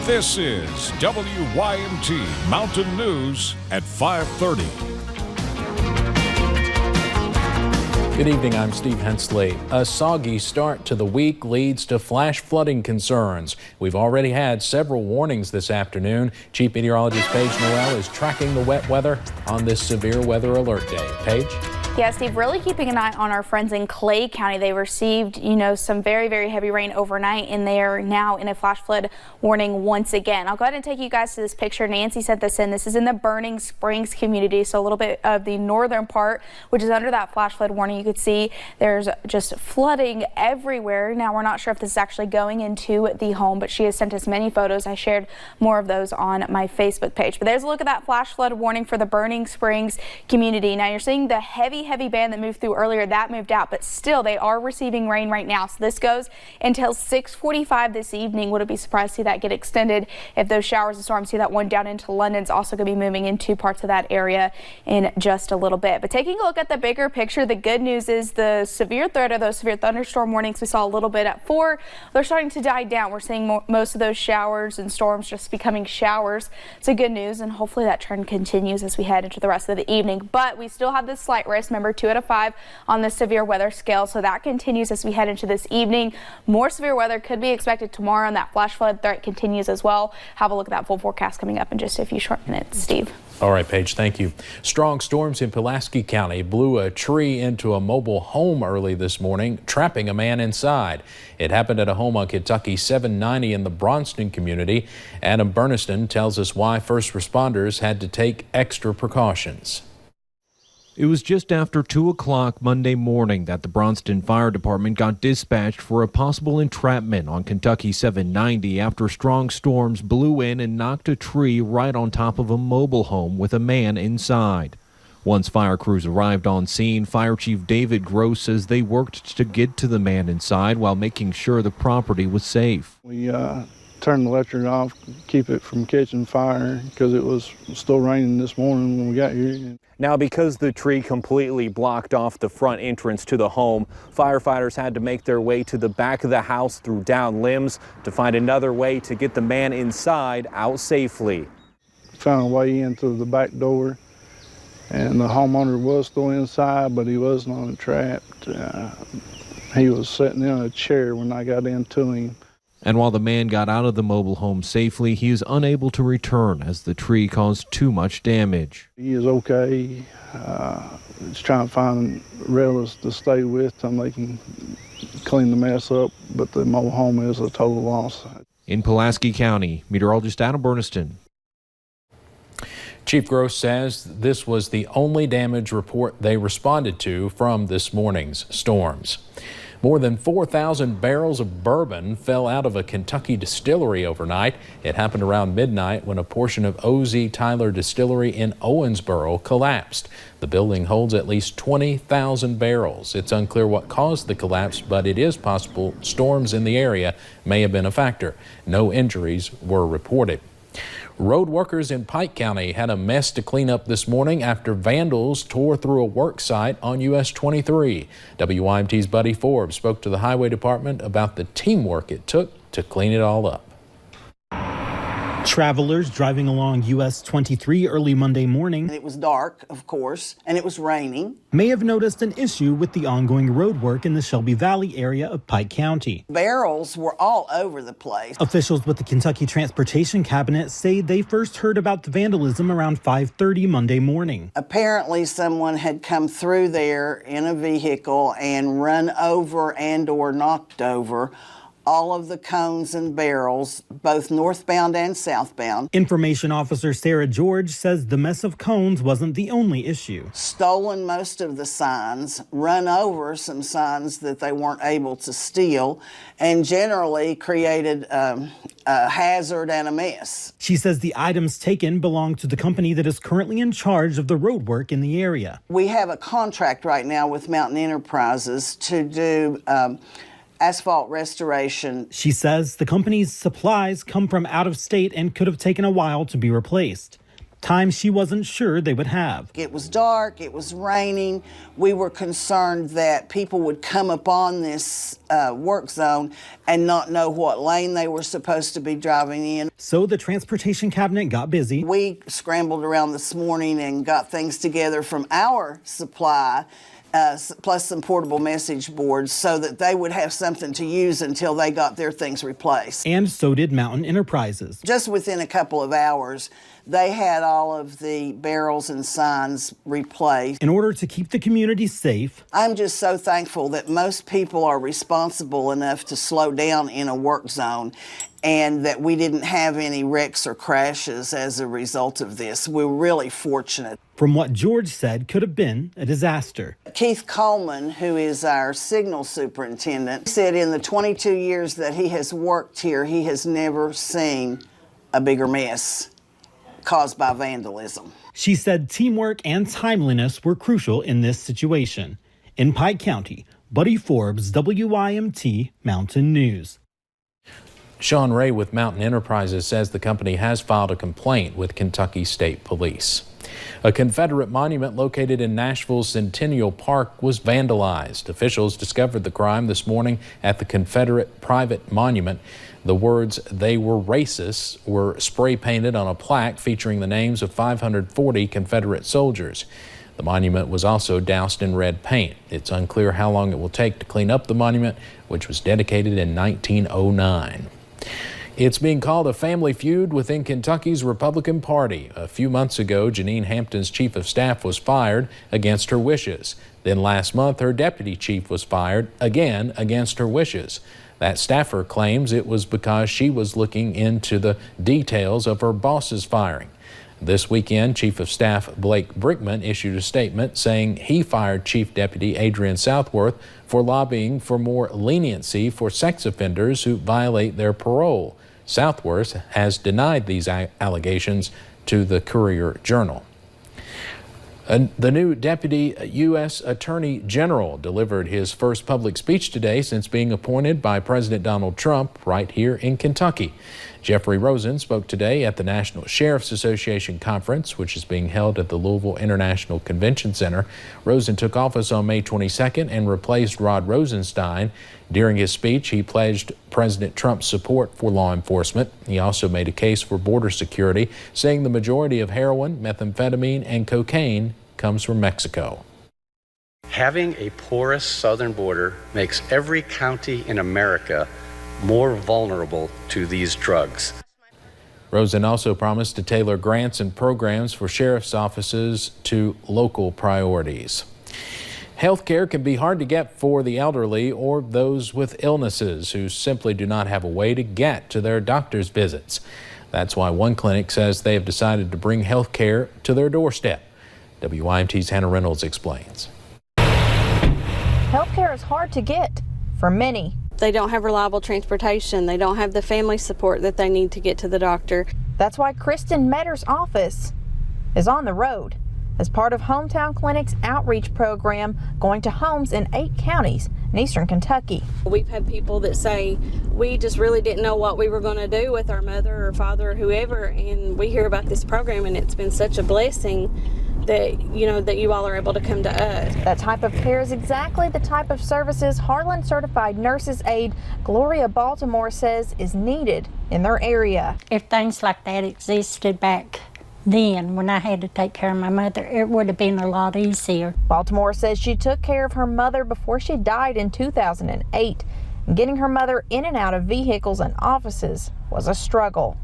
This is WYMT Mountain News at 5:30. Good evening, I'm Steve Hensley. A soggy start to the week leads to flash flooding concerns. We've already had several warnings this afternoon. Chief Meteorologist Paige Noel is tracking the wet weather on this severe weather alert day. Paige? Yeah, Steve, really keeping an eye on our friends in Clay County. They received, some very, very heavy rain overnight, and they are now in a flash flood warning once again. I'll go ahead and take you guys to this picture. Nancy sent this in. This is in the Burning Springs community, so a little bit of the northern part, which is under that flash flood warning. You could see there's just flooding everywhere. Now, we're not sure if this is actually going into the home, but she has sent us many photos. I shared more of those on my Facebook page. But there's a look at that flash flood warning for the Burning Springs community. Now, you're seeing the heavy band that moved through earlier, that moved out, but still they are receiving rain right now. So this goes until 6:45 this evening. Wouldn't be surprised to see that get extended if those showers and storms. See that one down into London's also going to be moving into parts of that area in just a little bit. But taking a look at the bigger picture, the good news is the severe threat of those severe thunderstorm warnings we saw a little bit at 4, they're starting to die down. We're seeing most of those showers and storms just becoming showers. So good news, and hopefully that trend continues as we head into the rest of the evening. But we still have this slight risk. Remember, 2 out of 5 on the severe weather scale, so that continues as we head into this evening. More severe weather could be expected tomorrow, and that flash flood threat continues as well. Have a look at that full forecast coming up in just a few short minutes. Steve. All right, Paige, thank you. Strong storms in Pulaski County blew a tree into a mobile home early this morning, trapping a man inside. It happened at a home on Kentucky 790 in the Braunston community. Adam Burniston tells us why first responders had to take extra precautions. It was just after 2 o'clock Monday morning that the Braunston Fire Department got dispatched for a possible entrapment on Kentucky 790 after strong storms blew in and knocked a tree right on top of a mobile home with a man inside. Once fire crews arrived on scene, Fire Chief David Gross says they worked to get to the man inside while making sure the property was safe. We turned the electric off, keep it from catching fire, because it was still raining this morning when we got here. Now, because the tree completely blocked off the front entrance to the home, firefighters had to make their way to the back of the house through down limbs to find another way to get the man inside out safely. Found a way in through the back door, and the homeowner was still inside, but he wasn't entrapped. He was sitting in a chair when I got into him. And while the man got out of the mobile home safely, he is unable to return as the tree caused too much damage. He is okay. Just trying to find relatives to stay with them. They can clean the mess up, but the mobile home is a total loss. In Pulaski County, meteorologist Adam Burniston. Chief Gross says this was the only damage report they responded to from this morning's storms. More than 4,000 barrels of bourbon fell out of a Kentucky distillery overnight. It happened around midnight when a portion of O.Z. Tyler Distillery in Owensboro collapsed. The building holds at least 20,000 barrels. It's unclear what caused the collapse, but it is possible storms in the area may have been a factor. No injuries were reported. Road workers in Pike County had a mess to clean up this morning after vandals tore through a work site on US 23. WYMT's Buddy Forbes spoke to the Highway Department about the teamwork it took to clean it all up. Travelers driving along US 23 early Monday morning. It was dark, of course, and it was raining. May have noticed an issue with the ongoing road work in the Shelby Valley area of Pike County. Barrels were all over the place. Officials with the Kentucky Transportation Cabinet say they first heard about the vandalism around 5:30 Monday morning. Apparently someone had come through there in a vehicle and run over and or knocked over all of the cones and barrels, both northbound and southbound. Information Officer Sarah George says the mess of cones wasn't the only issue. Stolen most of the signs, run over some signs that they weren't able to steal, and generally created a hazard and a mess. She says the items taken belong to the company that is currently in charge of the road work in the area. We have a contract right now with Mountain Enterprises to do asphalt restoration. She says the company's supplies come from out of state and could have taken a while to be replaced. time she wasn't sure they would have. It was dark, it was raining. We were concerned that people would come upon this work zone and not know what lane they were supposed to be driving in. So the Transportation Cabinet got busy. We scrambled around this morning and got things together from our supply, plus some portable message boards so that they would have something to use until they got their things replaced. And so did Mountain Enterprises. Just within a couple of hours, they had all of the barrels and signs replaced. In order to keep the community safe, I'm just so thankful that most people are responsible enough to slow down in a work zone and that we didn't have any wrecks or crashes as a result of this. We're really fortunate. from what George said could have been a disaster. Keith Coleman, who is our signal superintendent, said in the 22 years that he has worked here, he has never seen a bigger mess caused by vandalism. She said teamwork and timeliness were crucial in this situation. In Pike County, Buddy Forbes, WYMT Mountain News. Sean Ray with Mountain Enterprises says the company has filed a complaint with Kentucky State Police. A Confederate monument located in Nashville's Centennial Park was vandalized. Officials discovered the crime this morning at the Confederate private monument. The words "They were racists" were spray painted on a plaque featuring the names of 540 Confederate soldiers. The monument was also doused in red paint. It's unclear how long it will take to clean up the monument, which was dedicated in 1909. It's being called a family feud within Kentucky's Republican Party. A few months ago, Janine Hampton's chief of staff was fired against her wishes. Then last month, her deputy chief was fired again against her wishes. That staffer claims it was because she was looking into the details of her boss's firing. This weekend, Chief of Staff Blake Brickman issued a statement saying he fired Chief Deputy Adrian Southworth for lobbying for more leniency for sex offenders who violate their parole. Southworth has denied these allegations to the Courier-Journal. The new Deputy U.S. Attorney General delivered his first public speech today since being appointed by President Donald Trump right here in Kentucky. Jeffrey Rosen spoke today at the National Sheriff's Association Conference, which is being held at the Louisville International Convention Center. Rosen took office on May 22nd and replaced Rod Rosenstein. During his speech, he pledged President Trump's support for law enforcement. He also made a case for border security, saying the majority of heroin, methamphetamine, and cocaine comes from Mexico. Having a porous southern border makes every county in America more vulnerable to these drugs. Rosen also promised to tailor grants and programs for sheriff's offices to local priorities. Health care can be hard to get for the elderly or those with illnesses who simply do not have a way to get to their doctor's visits. That's why one clinic says they have decided to bring health care to their doorstep. WYMT's Hannah Reynolds explains. Health care is hard to get for many. They don't have reliable transportation. They don't have the family support that they need to get to the doctor. That's why Kristen Metter's office is on the road as part of Hometown Clinic's outreach program, going to homes in 8 counties in eastern Kentucky. We've had people that say, we just really didn't know what we were going to do with our mother or father or whoever, and we hear about this program, and it's been such a blessing that you all are able to come to us. That type of care is exactly the type of services Harlan certified nurses aide Gloria Baltimore says is needed in their area. If things like that existed back then, when I had to take care of my mother, it would have been a lot easier. Baltimore says she took care of her mother before she died in 2008. And getting her mother in and out of vehicles and offices was a struggle.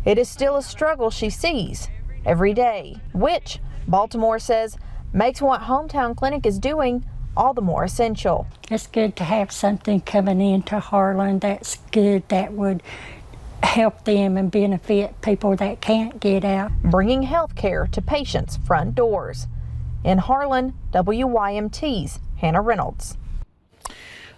It is still a struggle she sees every day, which Baltimore says makes what Hometown Clinic is doing all the more essential. It's good to have something coming into Harlan that's good, that would help them and benefit people that can't get out. Bringing health care to patients' front doors. In Harlan, WYMT's Hannah Reynolds.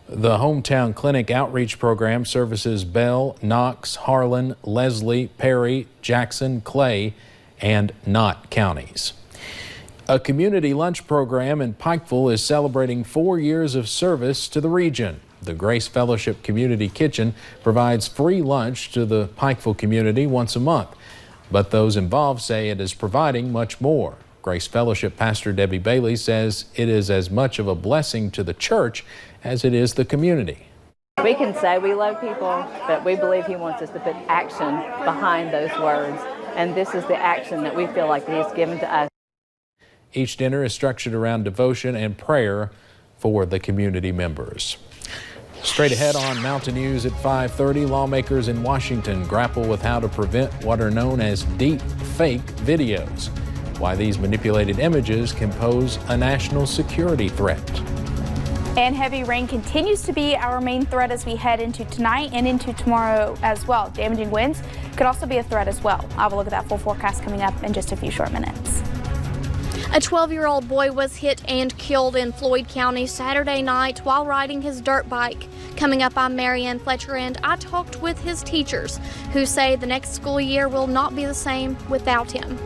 The Hometown Clinic Outreach Program services Bell, Knox, Harlan, Leslie, Perry, Jackson, Clay, and Knott counties. A community lunch program in Pikeville is celebrating 4 years of service to the region. The Grace Fellowship Community Kitchen provides free lunch to the Pikeville community once a month. But those involved say it is providing much more. Grace Fellowship Pastor Debbie Bailey says it is as much of a blessing to the church as it is the community. We can say we love people, but we believe he wants us to put action behind those words. And this is the action that we feel like he's given to us. Each dinner is structured around devotion and prayer for the community members. Straight ahead on Mountain News at 5:30, lawmakers in Washington grapple with how to prevent what are known as deep fake videos. Why these manipulated images can pose a national security threat. And heavy rain continues to be our main threat as we head into tonight and into tomorrow as well. Damaging winds could also be a threat as well. I'll have a look at that full forecast coming up in just a few short minutes. A 12-year-old boy was hit and killed in Floyd County Saturday night while riding his dirt bike. Coming up, I'm Marianne Fletcher, and I talked with his teachers who say the next school year will not be the same without him.